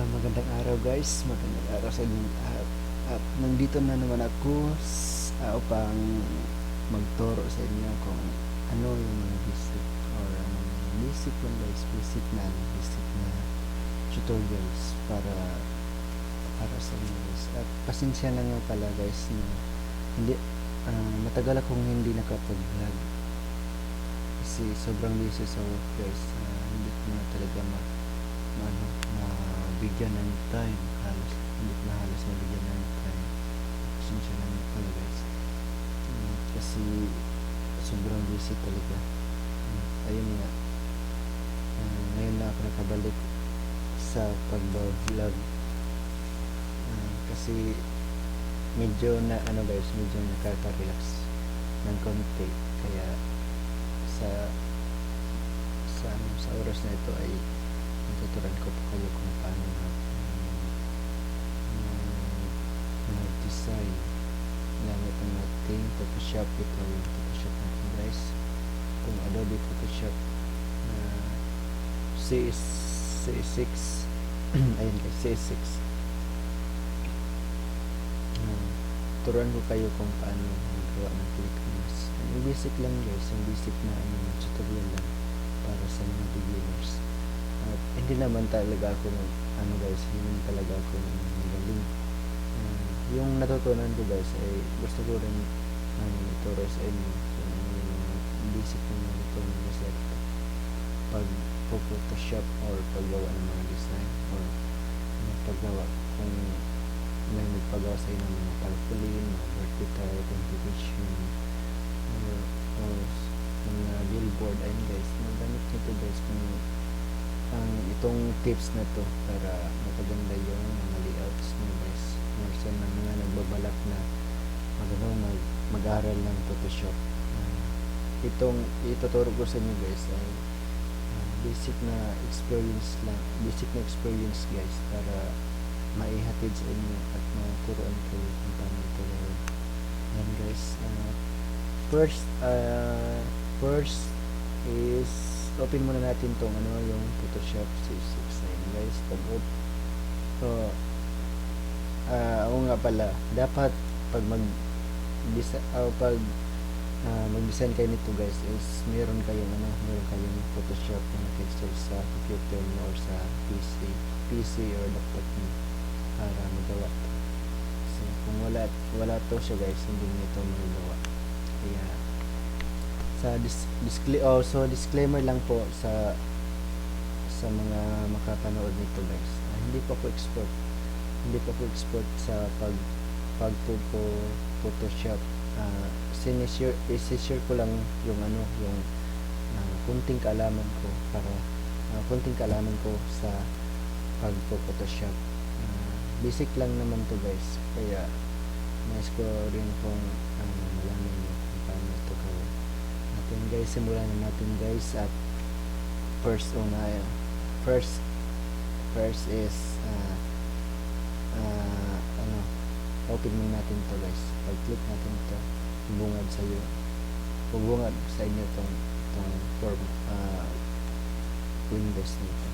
Magandang araw guys, magandang araw sa inyong lahat. At nandito na naman ako upang magturo sa inyo kung ano yung mga basic or basic lang guys, basic na tutorials para sa inyo guys. At pasensya na nga pala guys na hindi matagal akong hindi nakapag-vlog kasi sobrang busy sa work guys. Hindi ko na talaga mabigyan ng time, hindi ko na halos mabigyan ng time. Pasensya na nga pala guys. Kasi sobrang busy talaga. Ayun nga, ngayon na ako nakabalik sa pag-vlog. Kasi medyo medyo nakaka-relax ng konti, kaya sa oras na ito ay tuturuan ko po kayo kung paano mag-design gamit ang ating Photoshop. Ito yung Photoshop natin guys, itong Adobe Photoshop na CS6 ayun guys, CS6. Turuan ko kayo kung paano magawa ng Pilipinas. Yung basic lang guys, yung basic na tutorial lang para sa mga beginners. At hindi naman talaga ako hindi talaga ako magaling. Yung natutunan ko guys ay gusto ko rin ituro sa inyo kung ano yung mga basic na natutunan ko sa pag Photoshop or paggawa ng mga design or paggawa kung may nagpagawa sa inyo ng mga tarpaulin, mga vertical composition or mga billboard. Ayun guys, magamit nito guys kung itong tips na to para mapaganda yung mga layouts nyo guys, or sa mga nagbabalak na mag-aral ng Photoshop. Itong ituturo ko sa inyo guys ay basic na experience guys, para maihatid sa inyo at maturuan kayo kung paano ito gawin. Yan guys, first is open muna natin tong yung Photoshop CS6. Ayun guys, oo nga pala, dapat pag mag-design kayo nito guys is meron kayong Photoshop na naka-install sa computer mo or sa PC or laptop mo para magawa to. So kung wala to siya guys, hindi niyo ito magagawa. Kaya disclaimer lang po sa mga makapanood nito guys, hindi po ako expert sa pag Photoshop. Sinishare ko lang yung kunting kaalaman ko sa pag Photoshop. Basic lang naman to guys, kaya nais ko rin kung malaman nyo kung paano ito gawin natin guys. Simulan na natin guys. At first is open mo natin to guys. Pag click natin to, bubungad sa inyo itong form windows nito.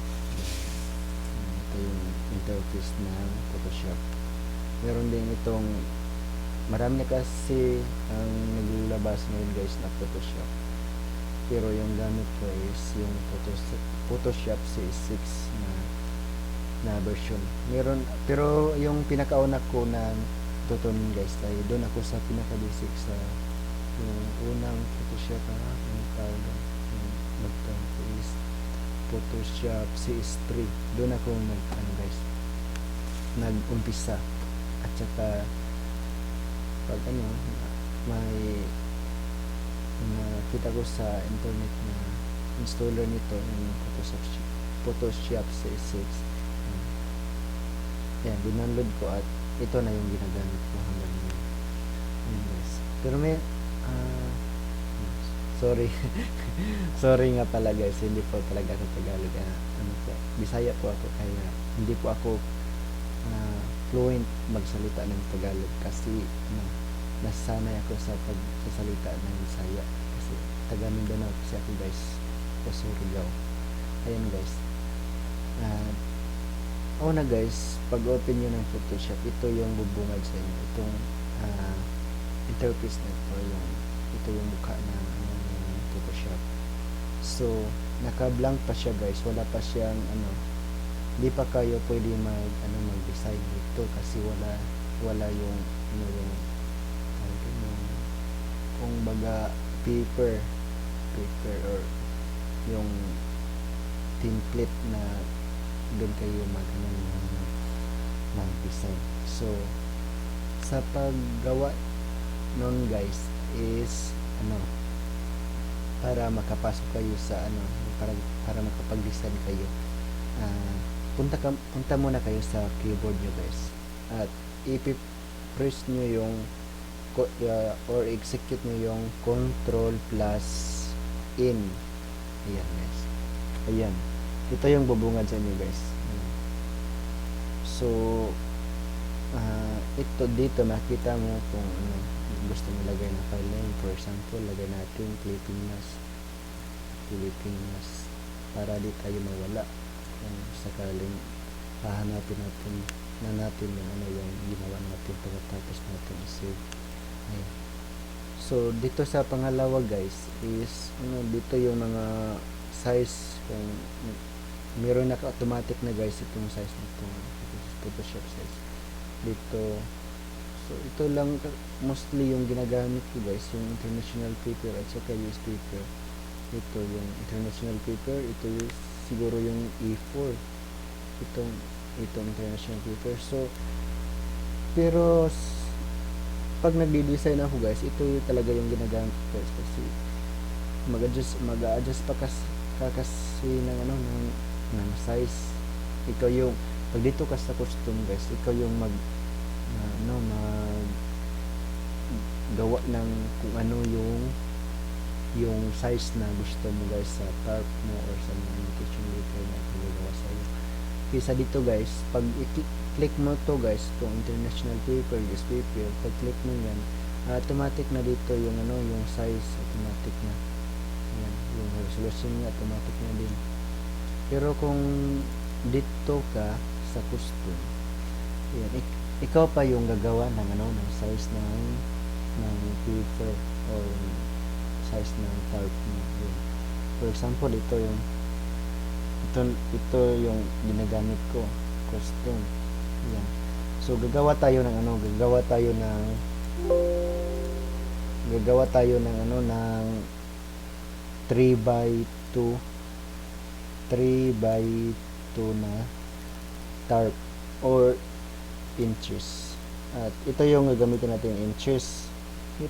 Ito yung interface ng Photoshop. Meron din itong, marami na kasi ang naglulabas ngayon guys na Photoshop, pero yung gamit ko is yung Photoshop CS6 na version. Meron, pero yung pinakauna ko na tutunin guys ay doon ako sa pinaka-basic, sa yung unang Photoshop yung nagtawag ko is Photoshop CS3. Doon ako nag-umpisa. At saka pag may nakita ko sa internet na installer nito yung Photoshop CS6. Yan, dindownload ko at ito na yung ginagamit ko hanggang ngayon. Ayan guys. Pero may sorry nga pala guys, hindi po talaga ako Tagalog. Bisaya po ako, kaya hindi po ako fluent magsalita ng Tagalog kasi nasanay ako sa pagsasalita ng Bisaya kasi taga Mindanao kasi ako guys, Surigao. Ayan guys, na guys, pag open nyo ng Photoshop, ito yung bubungad sa inyo. Itong interface na ito yung mukha ng Photoshop. So, naka-blank pa siya guys. Wala pa siyang hindi pa kayo pwede mag-design dito kasi wala yung yung kung baga paper or yung template na doon kayo mag-design. So, sa paggawa nun guys is para makapasok kayo sa para makapag-design kayo, punta muna kayo sa keyboard nyo guys at i-press nyo yung or execute nyo yung control plus in. Ayan guys, ayan, ito yung bubungad sa inyo guys. So ito dito makita mo kung gusto mo lagay na file name. For example, lagay natin Philippines para di tayo mawala kung sakaling hahanapin natin yung ginawa natin pagkatapos natin i-save. Ayan. So dito sa pangalawa guys is dito yung mga size, kung meron na automatic na guys itong size nito, Photoshop size dito. So ito lang mostly yung ginagamit ko guys, yung international paper at saka US paper. Ito yung international paper, ito yung siguro yung A4, itong international paper. So pero pag nagdi-design ako guys, ito yung talaga yung ginagamit ko guys kasi mag-adjust pa kasi ng size. Ikaw yung pag dito ka sa custom guys, ikaw yung gawa ng kung ano yung size na gusto mo guys sa tarp mo or sa mga kitchen later na gagawa sa iyo. Kaysa dito guys, pag i-click mo to guys, itong international paper, US paper, pag click mo yan, automatic na dito yung yung size, automatic na. Ayan, yung resolution niya automatic na din. Pero kung dito ka sa custom, ayan, ikaw pa yung gagawa ng size ng paper or size ng tarp mo. Ayan. For example, ito yung ginagamit ko, custom. Ayan. So gagawa tayo ng ng 3x2 na tarp or inches. At ito yung gagamitin natin, inches.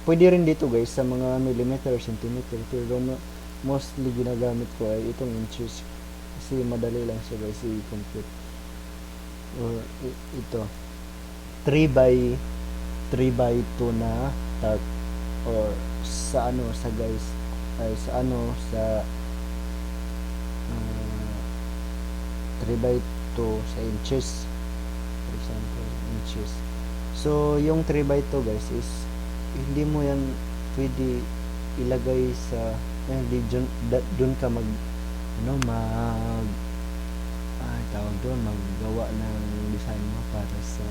Pwede rin dito guys sa mga millimeter or centimeter, pero mostly ginagamit ko ay itong inches kasi madali lang siya guys i-compute. Or ito 3x2 na tarp or sa guys ay sa 3x2 sa inches, for example inches. So yung 3x2 guys is hindi mo yan pwede ilagay sa hindi doon ka tawag doon, maggawa ng design mo para sa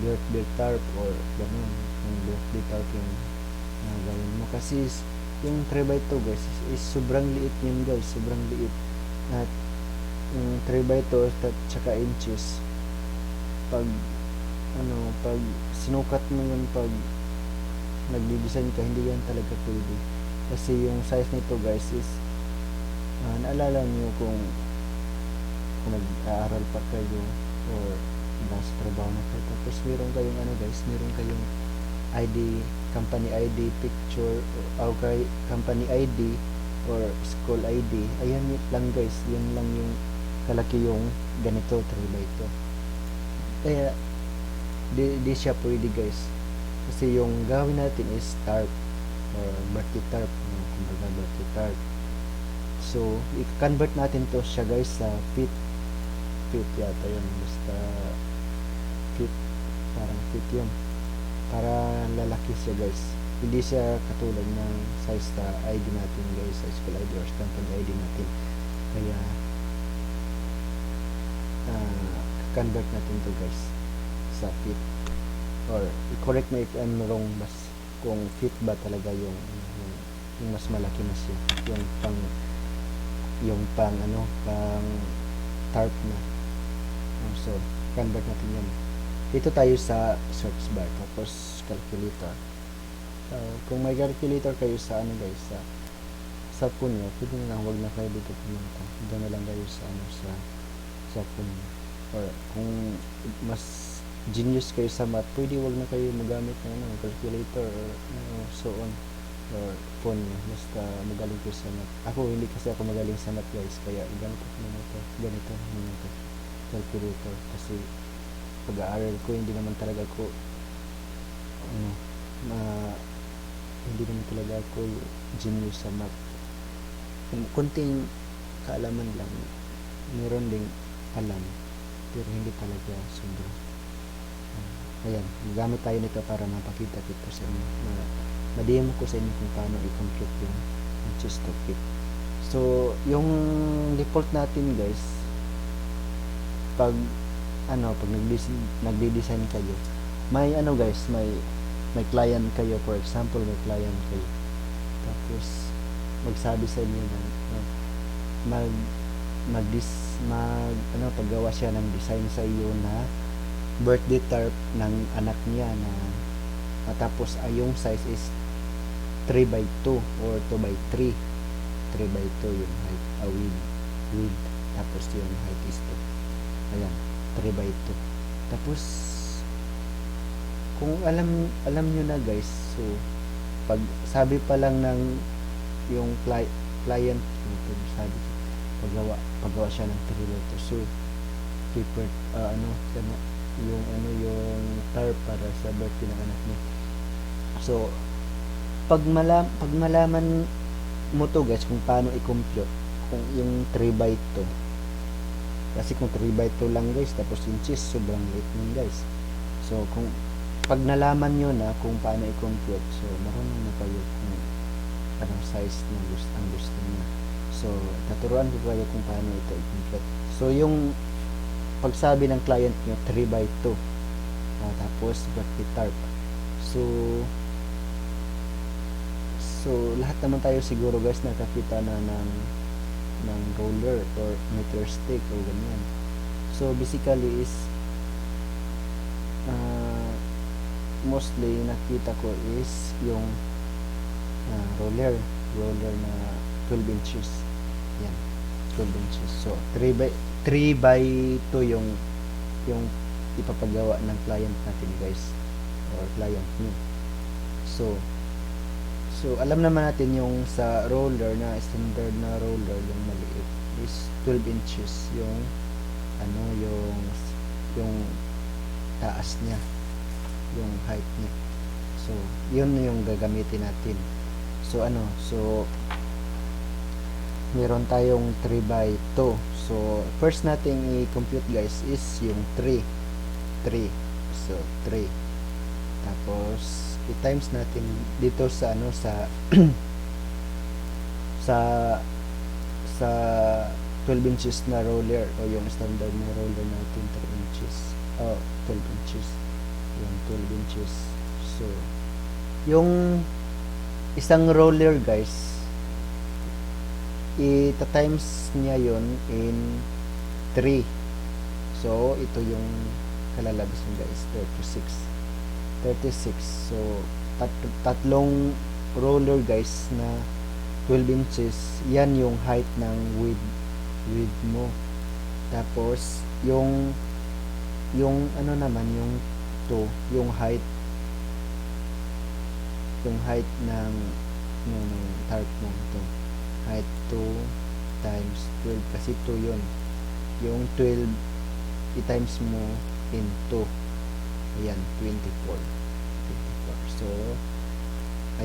birthday tarp or ganun, yung birthday tarp yung gawin mo kasi yung 3x2 guys is sobrang liit yun guys, sobrang liit. At yung 3x2 at saka inches, pag sinukat mo yun, pag nagdi-design ka, hindi yan talaga pwede kasi yung size nito guys is naalala nyo kung nag-aaral pa kayo or nasa trabaho na kayo tapos meron kayong ID, company ID picture or company ID or school ID, ayan lang guys, yun lang yung kalaki yung ganito 3x2. Kaya di siya pwede guys kasi yung gawin natin is tarp or birthday tarp, kumbaga birthday tarp. So i-convert natin to siya guys sa feet yata yun, basta feet, parang feet yun, para lalaki siya guys, hindi siya katulad ng size sa ID natin guys, sa school ID or company ID natin. Kaya convert natin to guys sa feet, or correct me if I'm wrong, bas kung feet ba talaga yung mas malaki na siya, yung pang pang tarp na. So convert natin yan. Dito tayo sa search bar, tapos calculator. Kung may calculator kayo sa guys, sa phone nyo, pwede na lang, wag na kayo dito pumunta, doon na lang kayo sa phone nyo. Or kung mas genius kayo sa math, pwede wag na kayo magamit ng calculator or so on, or phone nyo, basta magaling kayo sa math. Ako hindi kasi ako magaling sa math guys, kaya ganito calculator, kasi pag-aaral ko hindi naman talaga ako genius sa math. Kunting kaalaman lang, meron ding alam, pero hindi talaga sobra. Ayan, gamit tayo nito para mapakita ko sa inyo, ma-demo ko sa inyo kung paano i-compute yung inches to feet. So yung default natin guys, pag nagde-design kayo, may guys, may client kayo, for example, may client kayo, tapos magsabi sa inyo na paggawa siya ng design sa iyo na birthday tarp ng anak niya, na tapos yung size is 3x2 or 2x3, 3x2 yung height, width, tapos yung height is 2. Ayan, 3x2. Tapos kung alam nyo na guys, so pag sabi pa lang ng yung client, sabi paggawa siya ng 3x2, so paper yung tarp para sa birthday ng anak niya. So pag malaman mo to guys, kung paano i-compute kung yung 3x2, kasi kung 3x2 lang guys, tapos inches, sobrang liit nun guys. So kung pag nalaman nyo na kung paano i-compute, so marunong na kayo kung anong size ang gusto niya. So taturuan ko kayo kung paano ito i-compute. So yung pagsabi ng client nyo 3x2, tapos birthday tarp, so lahat naman tayo siguro guys nakakita na ng roller or meter stick o ganyan. So basically is mostly nakita ko is yung roller na 12 inches. Yan, 12 inches. So 3x2 yung ipapagawa ng client natin guys, or client nyo. So alam naman natin yung sa roller na standard na roller, yung maliit is 12 inches yung yung taas niya, yung height niya. So yun yung gagamitin natin. So meron tayong 3x2. So first nating i-compute guys is yung 3. So 3, tapos i-times natin dito sa sa 12 inches na roller, o yung standard na roller natin 3 inches, 12 inches, yung 12 inches. So yung isang roller guys, ita-times niya yon in 3. So ito yung kalalabas niya guys, 36. So tatlong roller guys na 12 inches, yan yung height ng width mo. Tapos yung naman yung 2, yung height ng tarp mo, ito height 2 times 12, kasi 2 yun, yung 12 i-times mo in 2, ayan, 24. So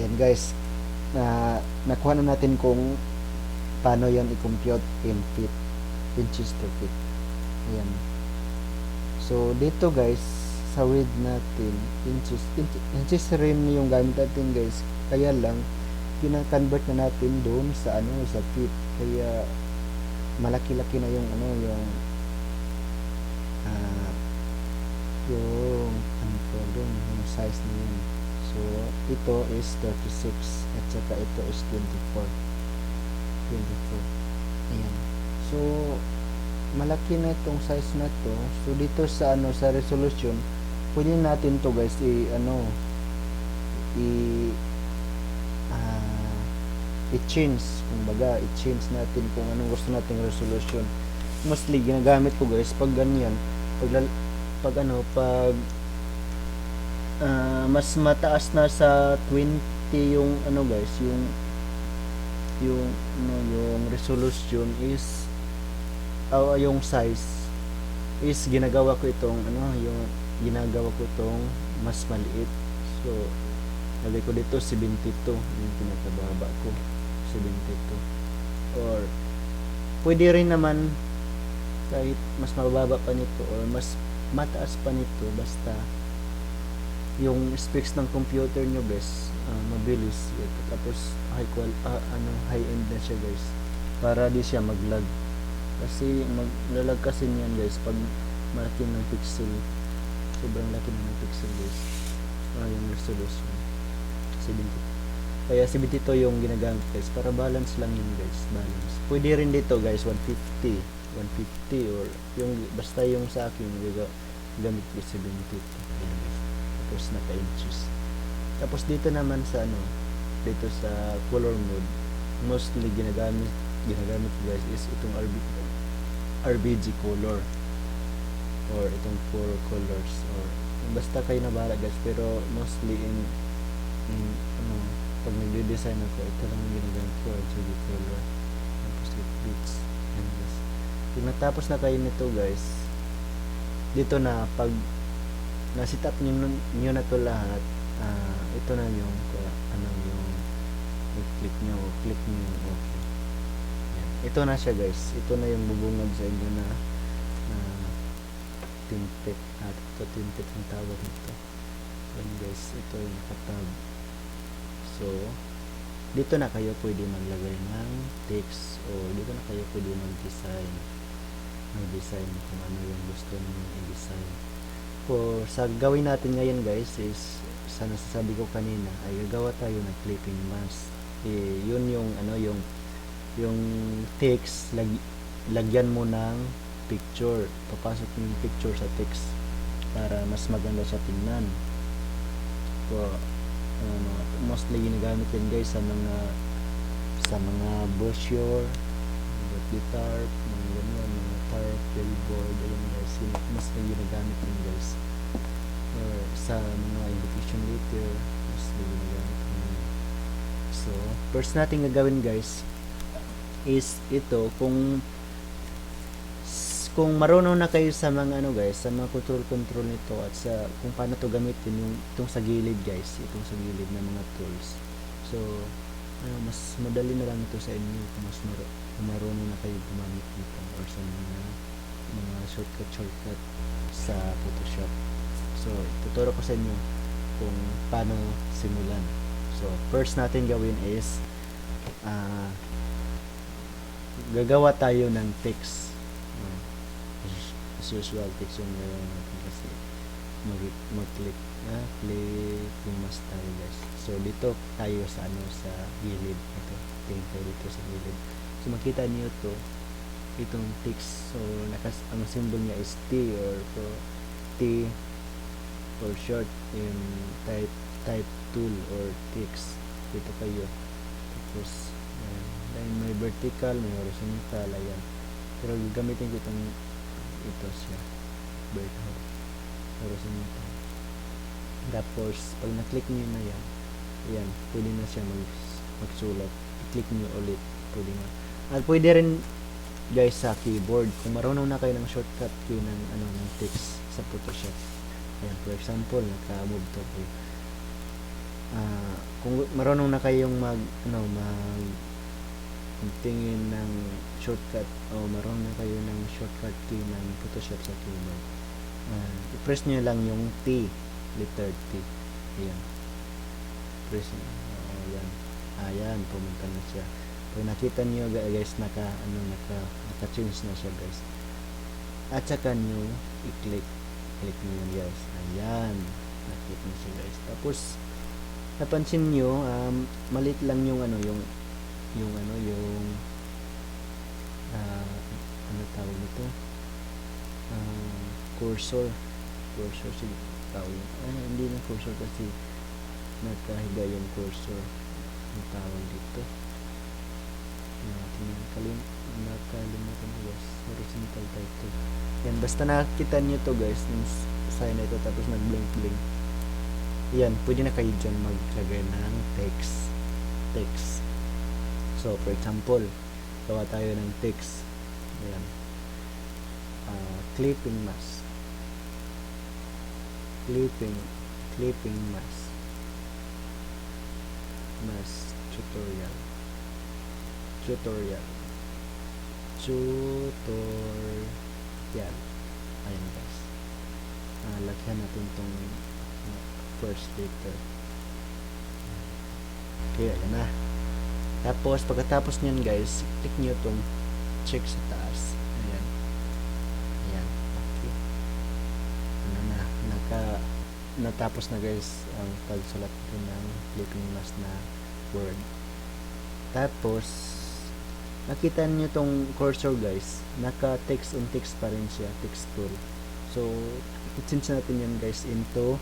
ayan guys, nakuha na natin kung paano yan i-compute in feet, inches to feet. Ayan. So dito guys, sa width natin, inches rin yung gamit natin guys, kaya lang kina-convert na natin doon sa sa feet, kaya malaki-laki na yung ah, yung ano po dun, yung size na yun. So ito is 36 at saka ito is 24. Ayan. So malaki na itong size na to. So dito sa ano, sa resolution, pwede natin to guys i ah, i-change, kumbaga i-change natin kung anong gusto nating resolution. Mostly ginagamit ko guys pag ganyan, pag mas mataas na sa 20 yung ano guys, yung resolution is yung size is ginagawa ko itong mas maliit. So lagay ko dito 72, yung pinakababa ko 72, or pwede rin naman kahit mas mababa pa nito or mas mataas pa nito, basta yung specs ng computer nyo guys mabilis ito, tapos high end na siya guys, para di siya maglag, kasi maglalag kasi niyan guys pag malaki ng pixel, sobrang laki na ng pixel guys, yung resolution 70. Kaya 72 yung ginagamit guys, para balance lang yun guys, balance. Pwede rin dito guys 150 or yung basta yung sa akin gamit ko 72. Ayan guys, tapos naka inches. Tapos dito naman sa dito sa color mode, mostly ginagamit guys is itong RGB color or itong 4 colors, or basta kayo na bahala guys, pero mostly in pag nagde-design ako, ito lang yung ginagamit ko, RGB color, tapos it fits. And guys, kung natapos na kayo nito guys, dito na pag na-set up nyo na to lahat, ito na yung yung click nyo yung okay. Yan. Ito na siya guys, ito na yung bubungad sa inyo na tinted, at ito tinted ang tawag nito. Yan guys, ito yung nakatab. So dito na kayo pwede maglagay ng text, o dito na kayo pwede mag-design kung ano yung gusto niyo i-design. For sa gawin natin ngayon guys is, sa nasasabi ko kanina, ay gagawa tayo ng clipping mask. Yun yung text, lagyan mo ng picture, papasok mo yung picture sa text para mas maganda siya tingnan. So mostly ginagamit yan guys sa mga brochure, guitar, mga ganyan, mga tarp, billboard, ayun guys, mostly ginagamit yan guys, or sa mga invitation letter, mostly ginagamit yan. So first natin gagawin guys is ito, kung marunong na kayo sa mga guys, sa mga control nito, at sa kung paano to gamitin, itong sa gilid guys, itong sa gilid na mga tools. So mas madali na lang ito sa inyo kung marunong na kayo gumamit nito, or sa mga shortcut sa Photoshop. So tuturo ko sa inyo kung paano simulan. So first natin gawin is gagawa tayo ng text. As usual, text yung meron natin kasi mag-click yung mas tayo guys. So dito tayo sa sa gilid, ito tingin tayo dito sa gilid. So makita niyo to, itong text. So ang symbol niya is T, or T for short, in type tool or text. Dito kayo, tapos then may vertical, may horizontal, ayan. Pero gagamitin ko ito siya, vertical, horizontal. Tapos pag na-click niyo na yan, pwede na siya magsulat. I-click niyo ulit, pwede na. At pwede rin guys sa keyboard, kung marunong na kayo ng shortcut key ng text sa Photoshop. Ayan, for example, naka-move to po. Kung marunong na kayong tingin ng shortcut, o marunong na kayo ng shortcut key ng Photoshop sa keyboard, i-press nyo lang yung T, letter T. Ayan, press nyo. Ayan, pumunta na siya. Pag nakita nyo guys, naka-change na siya guys. At saka nyo i-click. Click nyo yun guys. Ayan. Nakit nyo siya guys. Tapos, napansin nyo, maliit lang yung ano, yung ano tawag nito? Cursor. Cursor si tawag. Hindi na cursor kasi nagkahiga yung cursor. Ang tawag dito. Nakalimutan ko guys. Horizontal title. Yan, basta nakita nyo to guys, yung sign na ito, tapos nag-blink blink. Yan, pwede na kayo dyan maglagay ng text. So, for example, gawa tayo ng text. Ayan. Clipping mask. Clipping mask. Mask tutorial. Ayan guys. Lagyan natin tong first letter. Okay, ayan na. Tapos, pagkatapos nyan guys, click nyo tong check sa taas. Ayan. Okay. Ano na, natapos na guys ang pagsulat ko ng clipping mask na word. Tapos, nakita nyo tong cursor guys, naka text on text pa rin siya, text tool. So, i-change natin yan guys into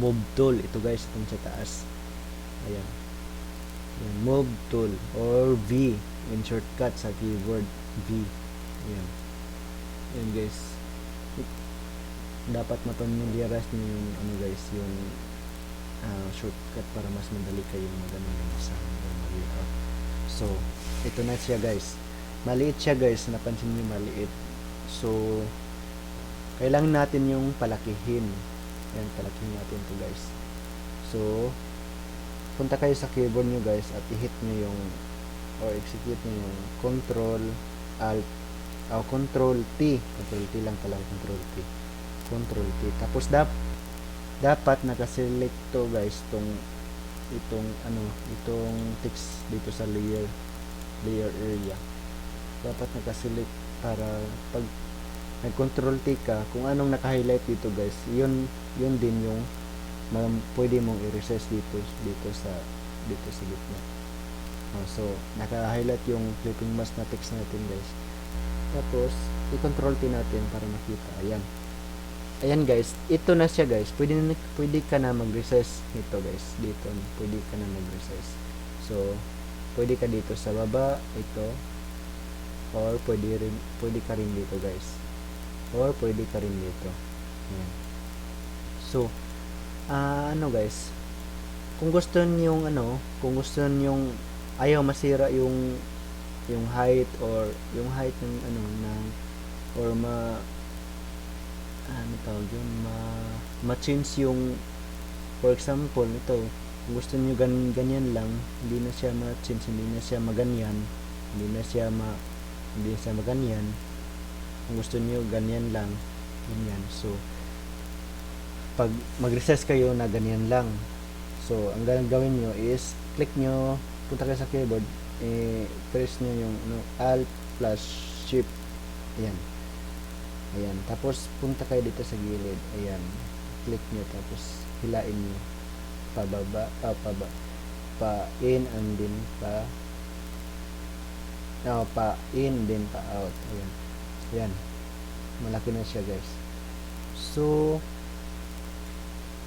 move tool. Ito guys, itong sa taas. Ayan. Move tool or V in shortcut sa keyboard, V. Ayan guys, dapat mapamilyarize nyo yung ano guys, yung shortcut para mas madali kayong mag-isa mag-layout. So, ito na siya guys. Maliit siya guys, napansin nyo maliit. So, kailangan natin yung palakihin. Ayan, palakihin natin to guys. So, punta kayo sa keyboard nyo guys at i-hit nyo yung or execute nyo yung Control T lang pala, Control T. Tapos dapat naka-select to guys itong text dito sa layer area. Dapat naka-select para pag nag-Control T ka, kung anong naka-highlight dito guys, yun din yung pwede mong i-recess dito sa gitna. So, naka-highlight yung clipping mask na text natin guys. Tapos, i-control T natin para makita. Ayan guys, ito na siya guys. Pwede ka na mag-recess nito guys. Dito, pwede ka na mag-recess. So, pwede ka dito sa baba, ito. Or pwede ka rin dito guys. Or pwede ka rin dito. Ayan. So, ano guys, kung gusto niyo ayaw masira yung height or yung height ng or ma-change yung, for example ito, kung gusto niyo ganyan lang, hindi na siya ma-change, hindi na siya maganyan, kung gusto niyo ganyan lang, ganyan. So pag mag-recess kayo na ganyan lang, so ang gawin nyo is click nyo, punta kayo sa keyboard, press nyo yung Alt plus Shift. Ayan, tapos punta kayo dito sa gilid. Ayan, click nyo, tapos hilain nyo pababa, pa in and then pa in then pa out. Ayan, malaki na siya guys. So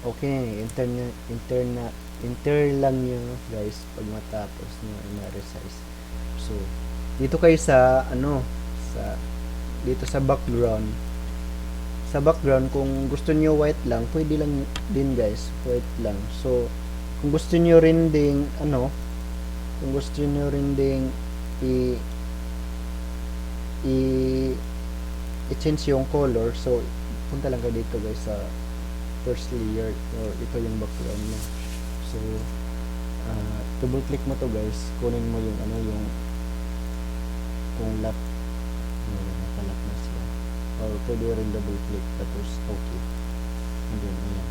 okay, enter lang nyo guys pag matapos nyo i-resize. So, dito kayo sa dito sa background. Sa background, kung gusto nyo white lang, pwede lang din guys, white lang. So, kung gusto nyo rin ding i-change yung color, so punta lang kayo dito guys sa first layer, or ito yung background mo. So, double click mo to guys, kunin mo yung kung lock, nakalock na siya, or pwede rin double click, tapos okay. And then, ayan.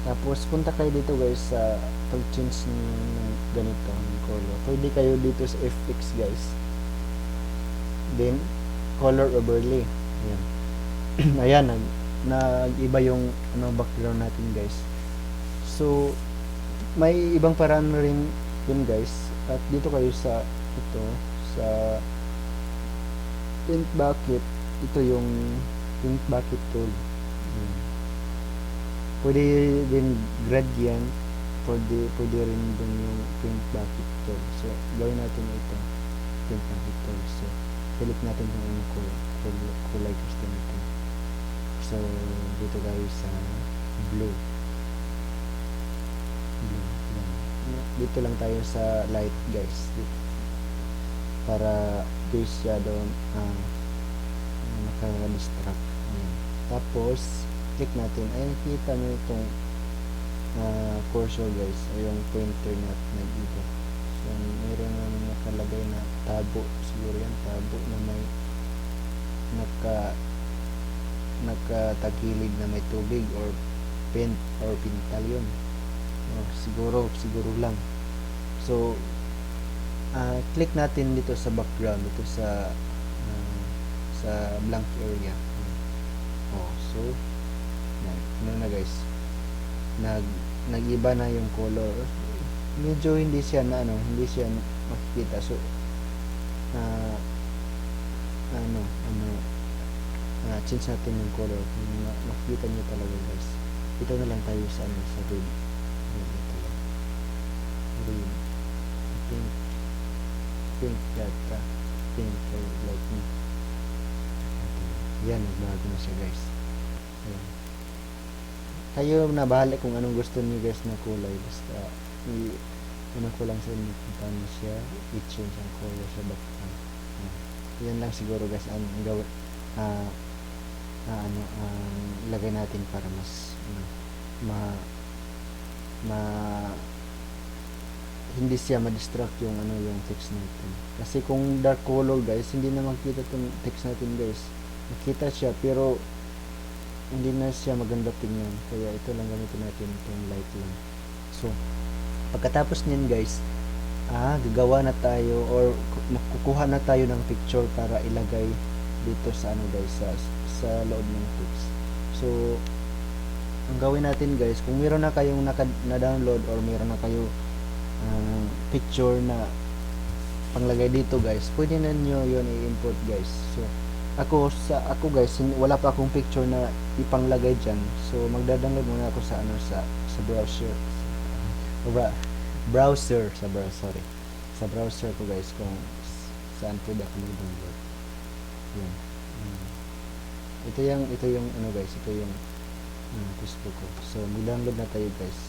Tapos punta kayo dito guys sa pag-change ng ganito ng color, pwede kayo dito sa FX guys, then color overlay. Ayan, Ayan, nag-iba yung ano, background natin guys. So, may ibang paraan na rin yun guys. At dito kayo sa ito, sa paint bucket. Ito yung paint bucket tool. Ayan. Pwede din gradient, pwede rin din yung paint bucket tool. So, gawin natin ito, paint bucket tool. So, select natin kung ano kulay gusto natin. So, dito tayo sa blue. Yan. Dito lang tayo sa light guys. Para di siya doon makaka-distract. Ayan. Tapos, click natin. Ay, nakita nyo itong cursor guys. Ay, yung pointer na nag-iba. So, mayroon na nakalagay na tabo. Siguro yan, tabo na may nakatagilid na may tubig or paint or pintal yun. Siguro lang. So, click natin dito sa background, dito sa blank area. So, ano na guys, nag-iba na yung color. Medyo hindi siya makikita. So, change natin yung color. Makikita nyo talaga guys. Ito na lang tayo sa sa red. Ito lang. Red. Pink yata. Pink or like me. Yan, nagbago na siya guys. Ayan. Kayo na bahala kung anong gusto niyo guys na kulay. Basta ano ko lang sa inyo kung paano siya i-change ang color sa background. Yan lang siguro guys ang gawin lagay natin para mas hindi siya ma-distract yung yung text natin. Kasi kung dark color guys, hindi na makita tong text natin guys. Makita siya pero hindi na siya maganda tingnan. Kaya ito lang gamitin natin, itong light lang. So, pagkatapos niyan guys, gagawa na tayo or kukuha na tayo ng picture para ilagay dito sa guys, sa loob ng text. So, ang gawin natin guys, kung meron na kayong na-download or meron na kayo picture na panglagay dito guys, pwede na nyo yun i-import guys. So, ako guys, wala pa akong picture na ipanglagay dyan. So, magda-download muna ako sa browser sa browser ko guys, kung saan pwede ako mag-download. Yan. Ito yung guys, ito yung Facebook ko. So, mag-download na tayo guys.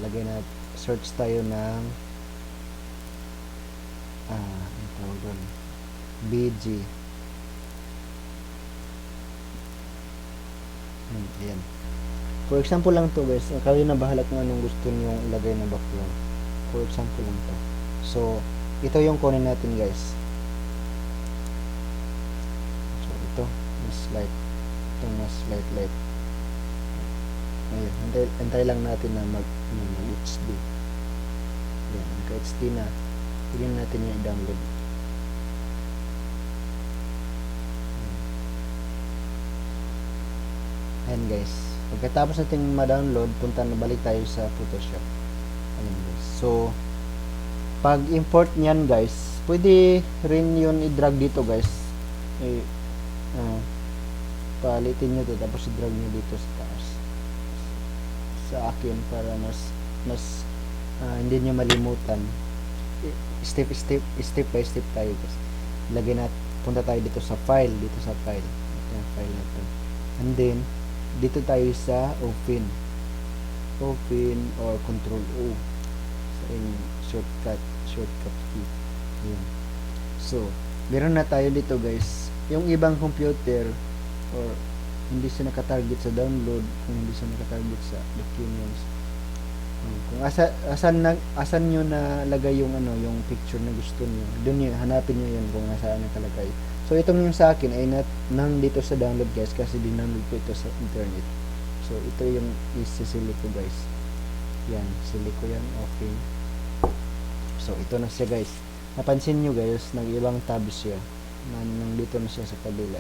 Lagay na, search tayo ng ang tawag doon, BG. Ayan. For example lang to guys, kayo na bahala kung anong gusto niyo ilagay na background. For example lang to. So, ito yung kunin natin guys. So, ito, mas light. Ito mas light. Ayan, antay lang natin na mag-HD. Ayan, magka-HD na. Pwede natin yung i-download. Ayan guys. Pagkatapos natin ma-download, balik tayo sa Photoshop. Ayan guys. So, pag import niyan guys, pwede rin yun i-drag dito guys. Palitin nyo ito, tapos i-drag nyo dito sa taas. Sa akin, para mas hindi nyo malimutan. Step by step tayo guys. Punta tayo dito sa file. Ito yung file na ito. And then, dito tayo sa open or control O sa inyong shortcut key. Ayan. So, meron na tayo dito guys. Yung ibang computer or hindi siya nakatarget sa download, kung hindi siya nakatarget sa documents, kung asan nyo na lagay yung yung picture na gusto nyo, doon hanapin nyo yun kung nasaan nakalagay. So, itong yung sa akin ay nang dito sa download guys, kasi dindownload ko ito sa internet. So, ito yung isi-select ko guys. Yan, select ko yan, okay. So, ito na siya guys. Napansin nyo guys, nag-ibang tab siya. Nandito na siya sa kabila.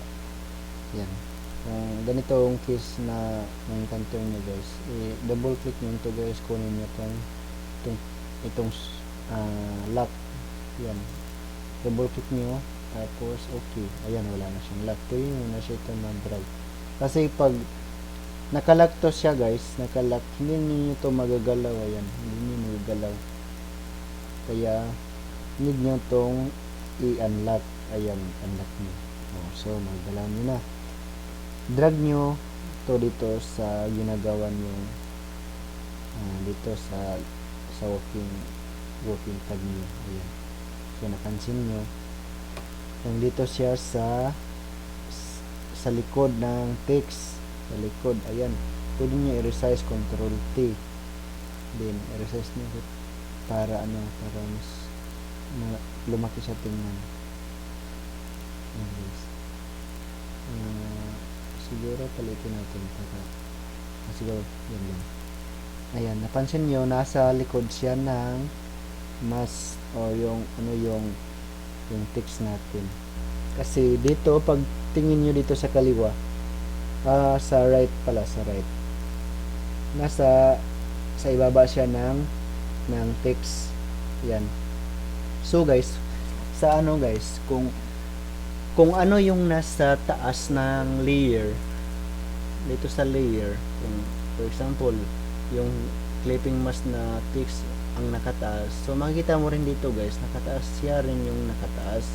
Yan. kung ganitong case na na-encounter nyo guys, double click nyo ito guys, kunin nyo itong lock. Yan, double click nyo, tapos okay, ayan, wala na siyang lock. Pwede nyo na siya ito mag-drag, kasi pag nakalock to siya guys, nakalock, hindi niyo ito magagalaw. Ayan, hindi niyo magagalaw, kaya need nyo itong i-unlock. Ayan, unlock nyo. So magagalaw nyo na, drag nyo to dito sa ginagawa nyo, dito sa working tab nyo. Ayan, so napansin nyo yung dito siya sa likod ng text, sa likod. Ayan, pwede nyo i-resize, control T, then i-resize nyo para para mas lumaki siya tingnan. Ayan guys, siguro palitin natin para siguro yan lang. Ayan, napansin nyo nasa likod siya ng mas o yung text natin, kasi dito pag tingin nyo dito sa kaliwa, sa right pala, sa right, nasa sa ibaba siya ng text. Yan, so guys, sa guys, kung ano yung nasa taas ng layer, dito sa layer, kung for example yung clipping mask na text ang nakataas, so makikita mo rin dito guys, nakataas siya rin yung nakataas,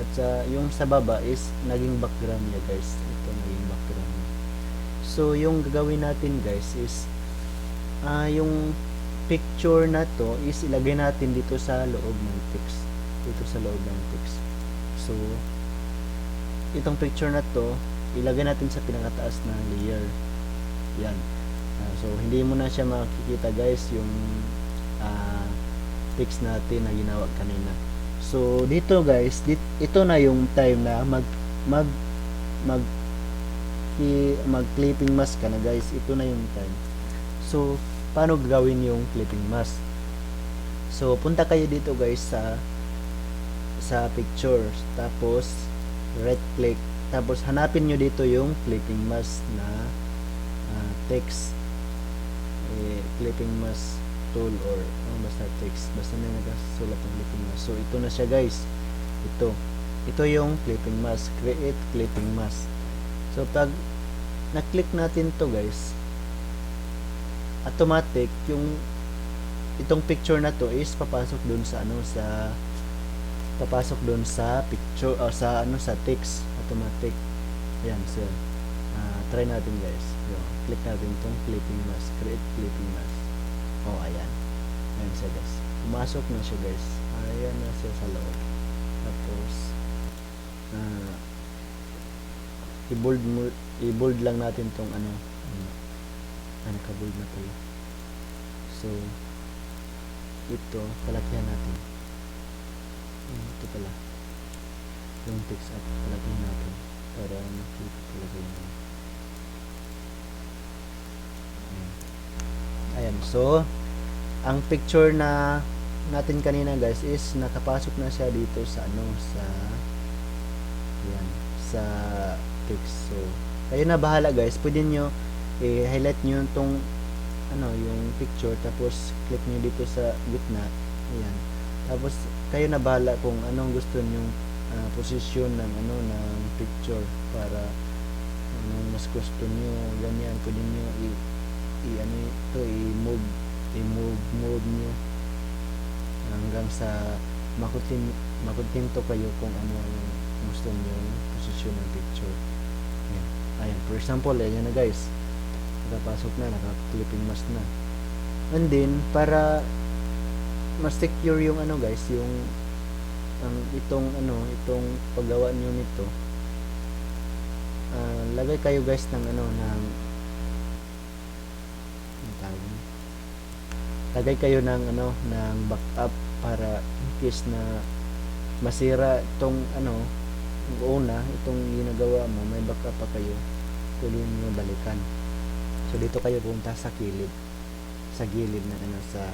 at yung sa baba is naging background niya guys. Ito naging background niya. So yung gagawin natin guys is yung picture na to is ilagay natin dito sa loob ng text, dito sa loob ng text. So itong picture na to ilagay natin sa pinakataas na layer. Yan, so hindi mo na siya makikita guys yung text natin na ginawa kanina. So dito guys, ito na yung time na mag clipping mask ka na guys. Ito na yung time. So paano gagawin yung clipping mask? So punta kayo dito guys sa pictures, tapos right click, tapos hanapin nyo dito yung clipping mask na text, clipping mask tool, or basta text, basta may nagasulat ng clipping mask. So ito na siya guys, ito yung clipping mask, create clipping mask. So pag na-click natin to guys, automatic itong picture na to is papasok dun sa picture o sa text, automatic. Ayan, so try natin guys. Click natin itong clipping mask, create clipping mask. Ayan, ayan siya guys, pumasok na siya guys. Ayan na siya sa loob. Tapos i-bold lang natin tong naka-bold na pala. So ito palakihan natin, ito pala yung text at palakihan natin para makita talaga yun. Ayan, so ang picture na natin kanina guys is nakapasok na siya dito sa sa text. So kayo na bahala guys, pwede nyo i-highlight nyo itong yung picture, tapos click nyo dito sa gitna. Ayan, tapos kayo na bahala kung anong gusto nyo posisyon ng ng picture, para anong mas gusto nyo. Ganyan, pwede nyo i-move nyo hanggang sa makontento kayo kung ano yung gusto nyo posisyon ng picture. Ayan, for example, ayan na guys, nakapasok na, naka-clipping mask na. And then para mas secure yung guys, yung itong paggawa nyo nito, lagay kayo guys ng lagay kayo ng backup, para in case na masira itong itong ginagawa mo, may backup pa kayo, pwede nyo balikan. So dito kayo punta sa gilid na sa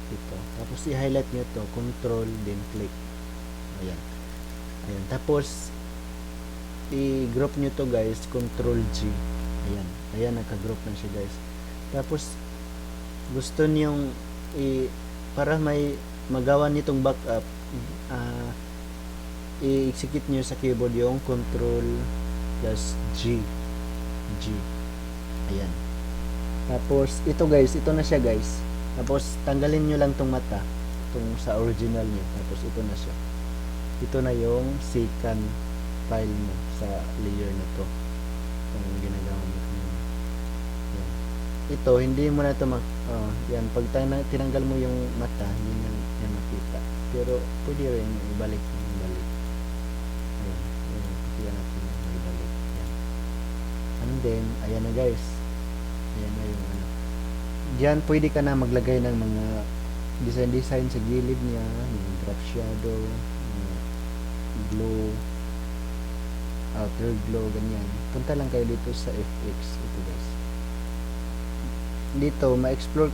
dito, tapos i-highlight nyo to, control then click. Ayan, tapos i-group nyo to guys, Control G. Ayan, naka-group na siya guys. Tapos gusto niyong para may magawa nitong backup, i-execute nyo sa keyboard yung Control plus G. Ayan. Tapos ito guys, ito na siya guys. Tapos tanggalin nyo lang tong mata, itong sa original nyo. Tapos ito na siya. Ito na yung second file mo sa layer na to. Itong ginagawa mo. Ayan. Ito, hindi mo na ito yan, pag tinanggal mo yung mata, hindi yan makita. Pero pwede rin ibalik. Ayan, kaya natin ibalik. Yan. And then, ayan na guys. Ayan na yung ano. Diyan pwede ka na maglagay ng mga design sa gilid niya, yung drop shadow, glow, outer glow, ganyan. Punta lang kayo dito sa FX. Ito guys. Dito, ma-explore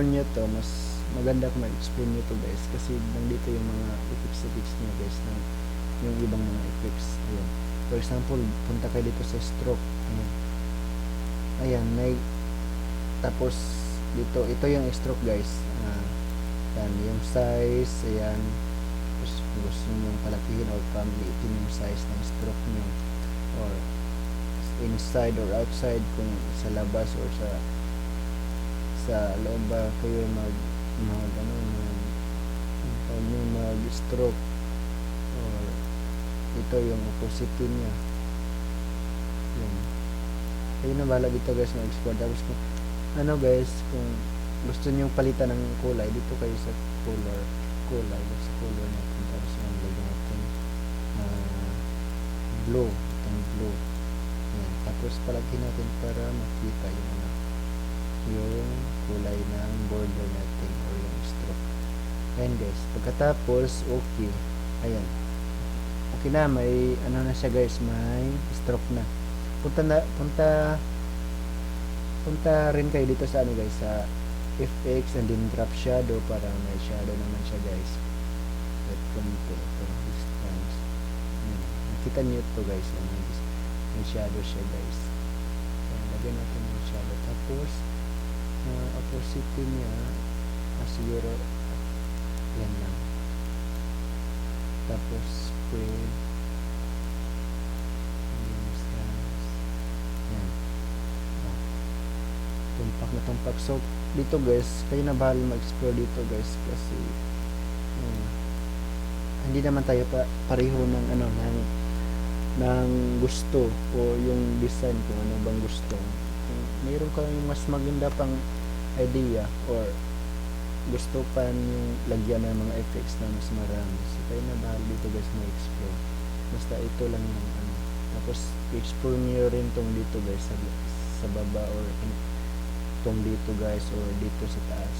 nyo to. Mas maganda kung ma-explore nyo to guys. Kasi nandito yung mga effects niya guys. Yung ibang mga effects. Ayan. For example, punta kayo dito sa stroke. Ayan, tapos dito, ito yung stroke guys. Yan, yung size, ayan. Tapos kung gusto nyo palakihin or pamilitin yung size ng stroke nyo, or inside or outside, kung sa labas or sa loob ba kayo mag stroke, or ito yung opposite niya. Yan. Kayo na bahala dito guys na export. Tapos kung kung gusto niyo palitan ng kulay, dito kayo sa color natin. Tapos yung lagyan natin blue, itong blue. Yan. Tapos palagyan natin para makita yung kulay ng border natin or yung stroke. Ayan guys, pagkatapos okay, ayan, okay na, may na siya guys, may stroke na. Punta rin kayo dito sa guys, sa FX and then drop shadow para may shadow naman siya guys. Let konti ito, distance. Nakita niyo ito guys, may shadow siya guys. Lagyan natin yung shadow. Tapos opposite niya siguro yan lang. Tapos spread yan, tumpak. So dito guys, kayo na bahala mag-explore dito guys, kasi hindi naman tayo pareho ng gusto o yung design, kung ano bang gusto. Kung mayroon ka yung mas maganda pang idea or gusto pa yung lagyan ng mga effects na mas marami, so kayo na bahala dito guys mag-explore. Basta ito lang yung tapos explore nyo rin tong dito guys sa baba, or tong dito guys, or dito sa taas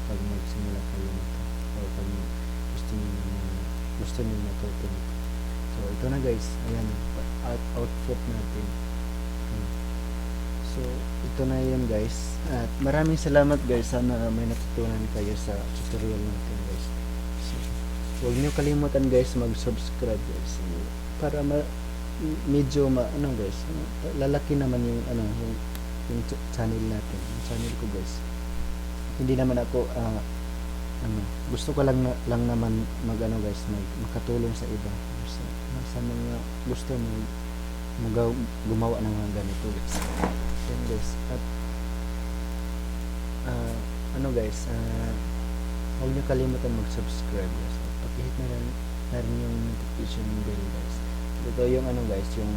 pag magsimula kayo nito, or pag gusto nyo matuto nito. So ito na guys, ayan, output natin. So ito na yun guys, at maraming salamat guys, sana may natutunan kayo sa tutorial natin guys. So huwag nyo kalimutan guys mag-subscribe guys, para medyo guys, lalaki naman yung yung channel natin, yung channel ko guys. Hindi naman ako gusto ko lang naman guys, makatulong sa iba, sa mga gusto gumawa ng mga ganito guys. Then guys, at guys, huwag nyo kalimutan mag-subscribe guys, at pakihit na rin yung notification bell guys. Ito yung guys, yung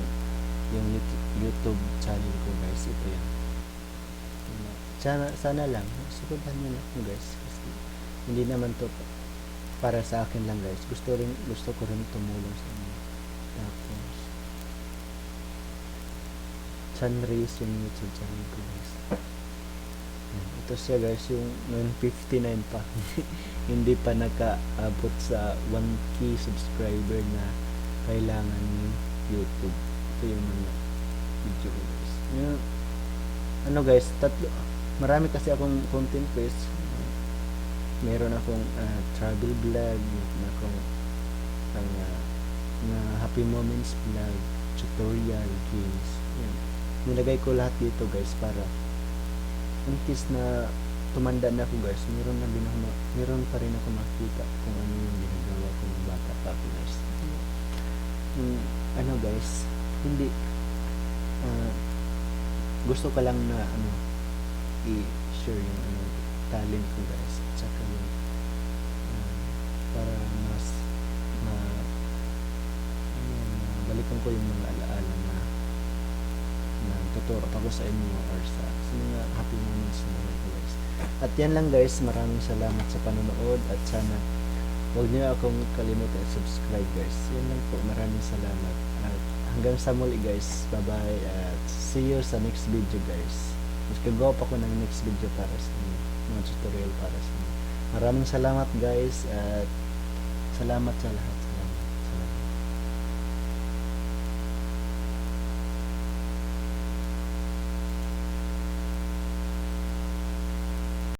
YouTube channel ko guys, ito yan. Sana lang suportahan nyo lang guys, kasi hindi naman to para sa akin lang guys, gusto ko rin tumulong sa inyo. Tapos Sunrays yung YouTube channel ko guys. Ito siya guys, yung 959 pa hindi pa nakaabot sa 1k subscriber na kailangan ng YouTube. Ito yung mga video ko guys. Yung guys, marami kasi akong content guys. Meron akong travel vlog, meron akong na happy moments vlog, tutorial, games. Yan. Nilagay ko lahat dito guys para in case na tumanda na ako guys, meron pa rin ako makita kung ano yung ginagawa ko ng bata pa ako guys. Ano guys, hindi gusto ko lang na i-share yung talent ko guys, at saka yung para mas balikan ko yung mga alaala na tuturo ako sa inyo or sa mga happy moments na buhay ko guys. At yan lang guys, maraming salamat sa panonood at sana huwag niyo akong kalimutan subscribe guys. Yan lang po, maraming salamat at hanggang sa muli guys, bye bye at see you sa next video guys. Mas gagawa pa ko ng next video para sa inyo, mga tutorial para sa inyo. Maraming salamat guys at salamat sa lahat.